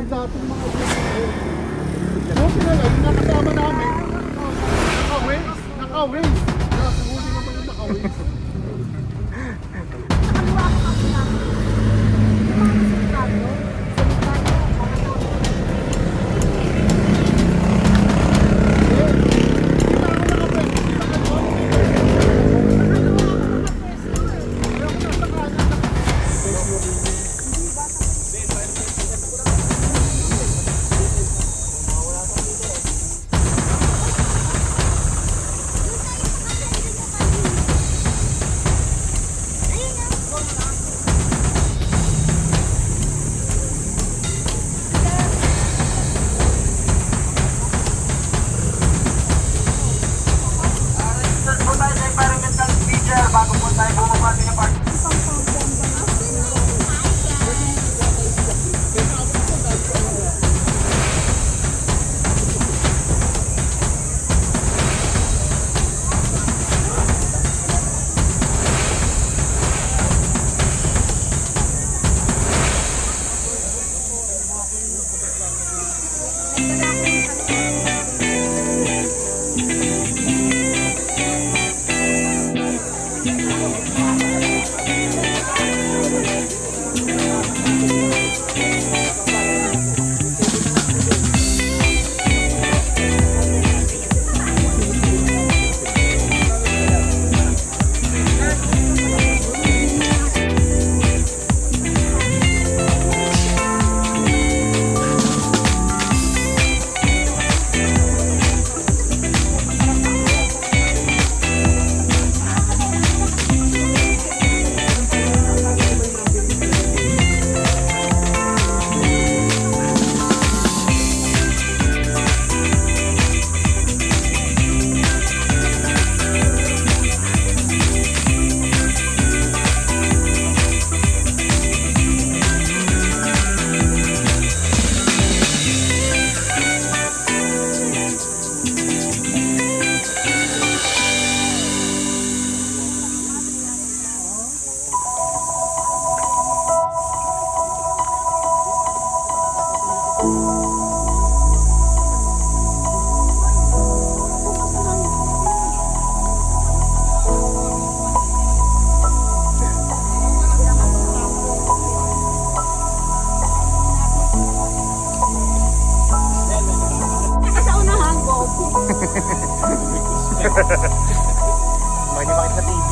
dating mga buti na lang, yung nakasama namin, naka-waze. Nakahuli naman yung naka-waze. Hindi makita sa TV.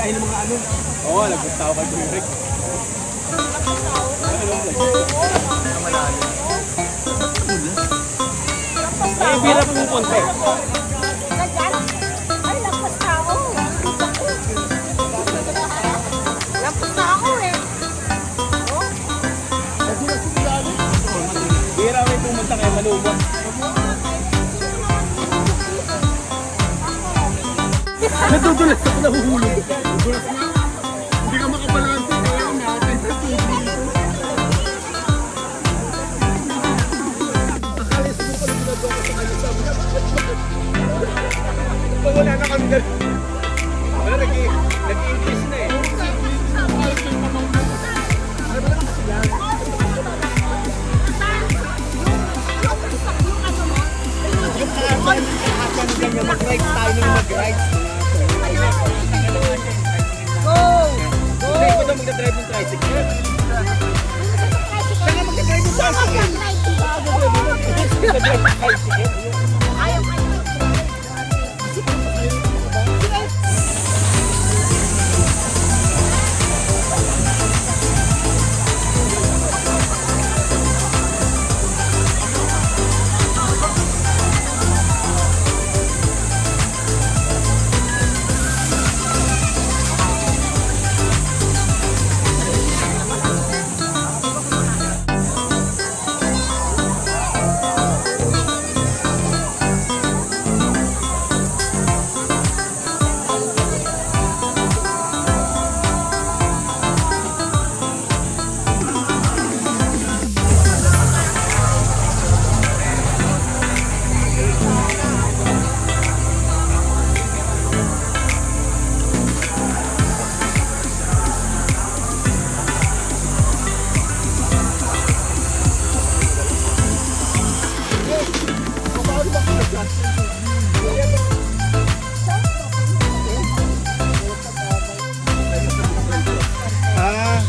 Ay ng mga ano. Oo, nagpunta ako kay Kuya Rick. Ay, bira pupunta eh. Ay, lampas na ako. Lampas na ako eh. Bira may pumunta kay Malubon. Nadudulas ako nahuhulog. Hindi ka makabalansin kaya natin sa TV. Akalis mo pala ginagawa ko sa kanya. Sabi niya, Pag wala na kami ganun. Wala, nag-English na eh. Mag-rides tayo ng mag-rides. Go! Hindi ko daw magdadrive ng tricycle. Saan ka magdadrive ng tricycle? Magdadrive ng tricycle? Ayaw kayo.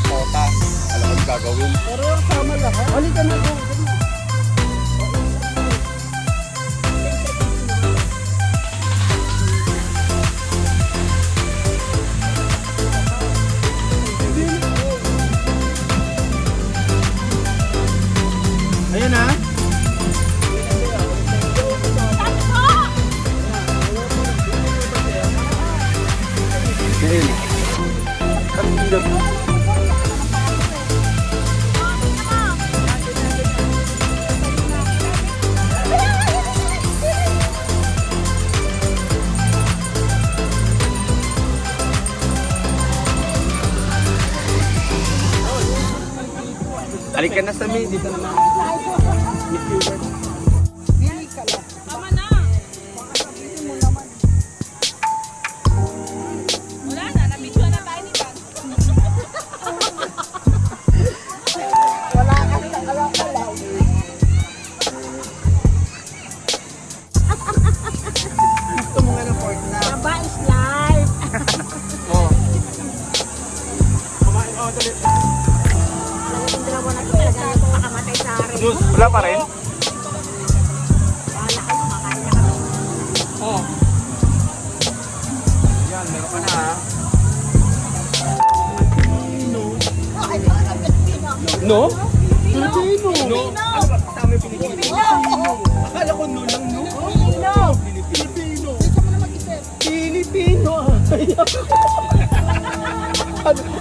Kota. Alam mo gagawin. pero tama lahat. Halika na po. Ayun na. Ayun. Ang hirap. Halika na sa main, dito naman. Tama na. Wala na, nabidyo na tayo ni Tan. Wala kang nakalaw-alaw. Gusto mo nga ng pork na. Aba is life. Oo. Hindi mo na talaga makamatay sa akin. Juice, wala pa rin? Wala kayo, makain na kami. Oo. Yan, meron ka na ha. No? Filipino. No? Ano ba? Kasama yung Pilipino. Akala ko no lang, no? Filipino. Pilipino.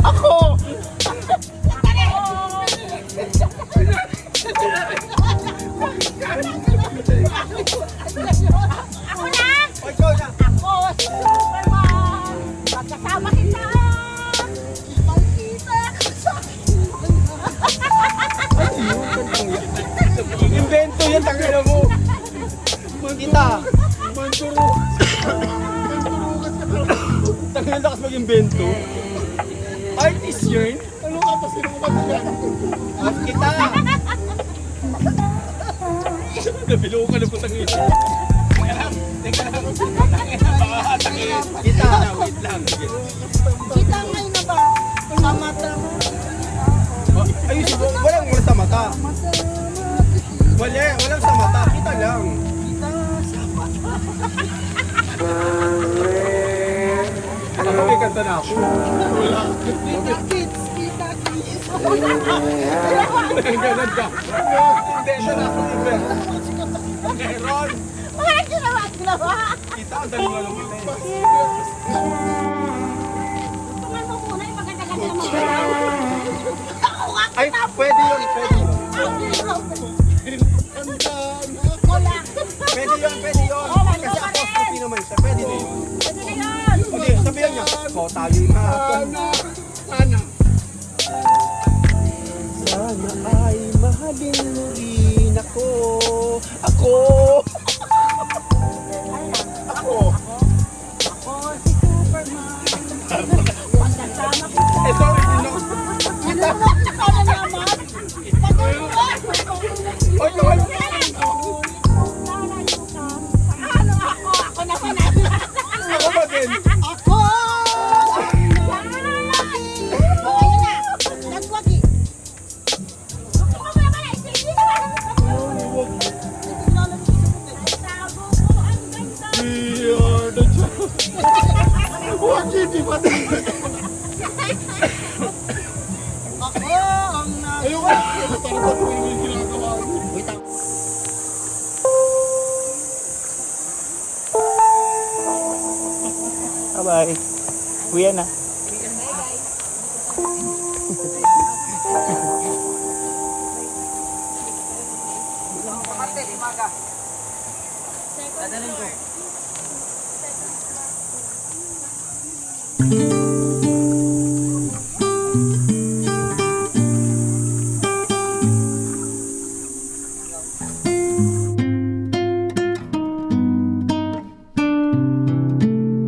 Ako! Ako na! O, ikaw na. Ako si Superman! Magkasama kita! Kitang-kita ka sa akin! Invento yan, tangina mo. Kita. Manduro. Mandurugan ka na. Tangina lakas mag-invento. Artist yun. Ano ka pa sino ka yan? At kita. Nabilo ka na po tangina. Teka lang. Tangina. Kita. Wait lang. Kita ngayon na ba? Sa mata mo. Ayun, walang sa mata. Walang sa mata. Kita lang. Alam mo, may kanta na ako. Kita kids! Kita kids! Walang ganun ka. Hindi, ito na ako. Meron. Walang ginawa! Kita, ang dali mo lang kita. Tungan mo muna yung maganda-ganda mo. Ako nga! Ay, pwede yun, pwede yun. Wala! Pwede yun, pwede yun. Kasi ako, hindi naman siya. Pwede din. Pwede na yan! Hindi, sabihan niya. Ko, tayo na. Sana. Sana ay mahalin mo rin ako. Ako. Ako. Ako si Superman! Magkasama kita! Eh, sorry, sino? Ano naman? Oy, kawal. Ano ako? Ako naman! Ako ba din? Ako! Ayun na! Nagwagi! Gusto ko naman ay sige na! Tago ko ang ganda! We are the champions. Huwag hindi ba? Ako ang Ayoko na. Taratan mo yung ginagawa mo. Bye-bye. Kuya na. Second floor.